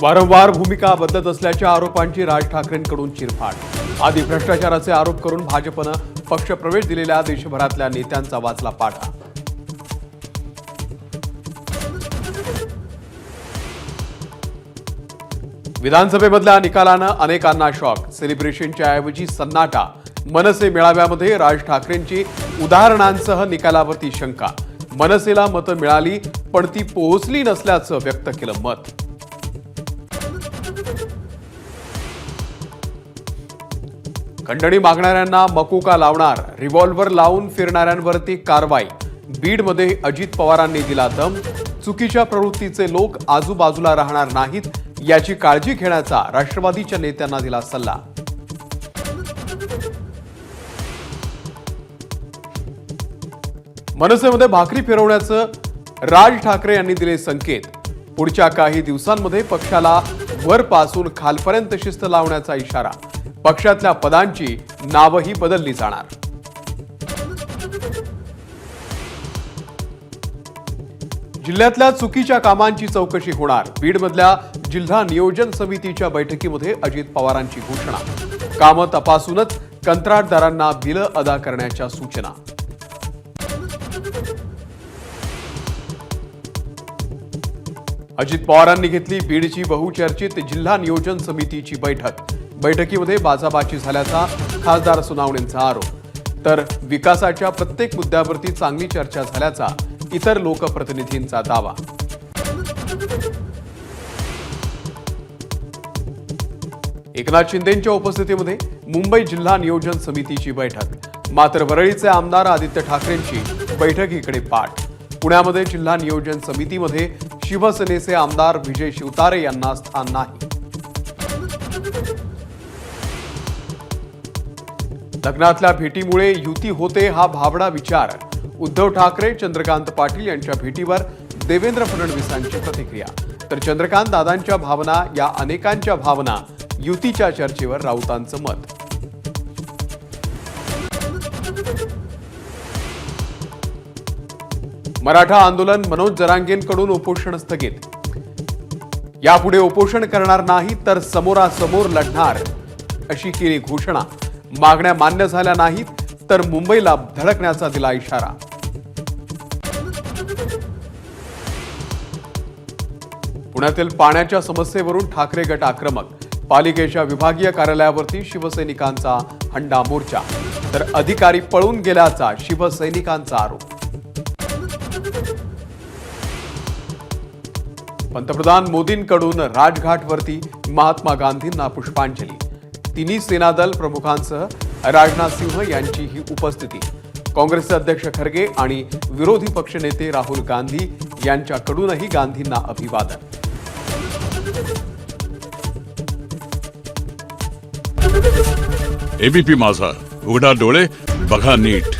वारंवार भूमिका बदलत असल्याच्या आरोपांची राज ठाकरेंकडून चिरफाड। आधी भ्रष्टाचाराचे आरोप करून भाजपनं पक्षप्रवेश दिलेल्या देशभरातल्या नेत्यांचा वाचला पाढा। विधानसभेमधल्या निकालानं अनेकांना शॉक। सेलिब्रेशनच्या ऐवजी सन्नाटा। मनसे मेळाव्यामध्ये राज ठाकरेंची उदाहरणांसह निकालावरती शंका। मनसेला मतं मिळाली पण ती पोहोचली नसल्याचं व्यक्त केलं मत। खंडणी मागणाऱ्यांना मकोका लावणार, रिव्हॉल्व्हर लावून फिरणाऱ्यांवरती कारवाई। बीडमध्ये अजित पवारांनी दिला दम। चुकीच्या प्रवृत्तीचे लोक आजूबाजूला राहणार नाहीत याची काळजी घेण्याचा राष्ट्रवादीच्या नेत्यांना दिला सल्ला। मनसेमध्ये भाकरी फिरवण्याचं राज ठाकरे यांनी दिले संकेत। पुढच्या काही दिवसांमध्ये पक्षाला वरपासून खालपर्यंत शिस्त लावण्याचा इशारा। पक्षातल्या पदांची नावही बदलली जाणार। जिल्ह्यातल्या चुकीच्या कामांची चौकशी होणार। बीडमधल्या जिल्हा नियोजन समितीच्या बैठकीमध्ये अजित पवारांची घोषणा। कामं तपासूनच कंत्राटदारांना बिलं अदा करण्याच्या सूचना। अजित पवारांनी घेतली बीडची बहुचर्चित जिल्हा नियोजन समितीची बैठक। बैठकीमध्ये बाचाबाची झाल्याचा खासदार सुनावणेंचा आरोप। तर विकासाच्या प्रत्येक मुद्द्यावरती चांगली चर्चा झाल्याचा इतर लोकप्रतिनिधींचा दावा। एकनाथ शिंदेंच्या उपस्थितीमध्ये मुंबई जिल्हा नियोजन समितीची बैठक। मात्र वरळीचे आमदार आदित्य ठाकरेंची बैठकीकडे पाठ। पुण्यामध्ये जिल्हा नियोजन समितीमध्ये शिवसेनेचे आमदार विजय शिवतारे यांना स्थान नाही। लग्नातल्या भेटीमुळे युती होते हा भाबडा विचार। उद्धव ठाकरे चंद्रकांत पाटील यांच्या भेटीवर देवेंद्र फडणवीसांची प्रतिक्रिया। तर चंद्रकांत दादांच्या भावना या अनेकांच्या भावना, युतीच्या चर्चेवर राऊतांचं मत। मराठा आंदोलन मनोज जरांगेंकडून उपोषण स्थगित। यापुढे उपोषण करणार नाही तर समोरासमोर लढणार अशी केली घोषणा। मागण्या मान्य झाल्या नाहीत तर मुंबईला धडकण्याचा दिला इशारा। पुण्यातील पाण्याच्या समस्येवरून ठाकरे गट आक्रमक। पालिकेच्या विभागीय कार्यालयावरती शिवसैनिकांचा हंडा मोर्चा। तर अधिकारी पळून गेल्याचा शिवसैनिकांचा आरोप। पंतप्रधान मोदींकडून राजघाटवरती महात्मा गांधींना पुष्पांजली। तिन्ही सेनादल प्रमुखांसह राजनाथ सिंह यांचीही उपस्थिती। काँग्रेसचे अध्यक्ष खरगे आणि विरोधी पक्षनेते राहुल गांधी यांच्याकडूनही गांधींना अभिवादन। एबीपी माझा, उघडा डोळे बघा नीट।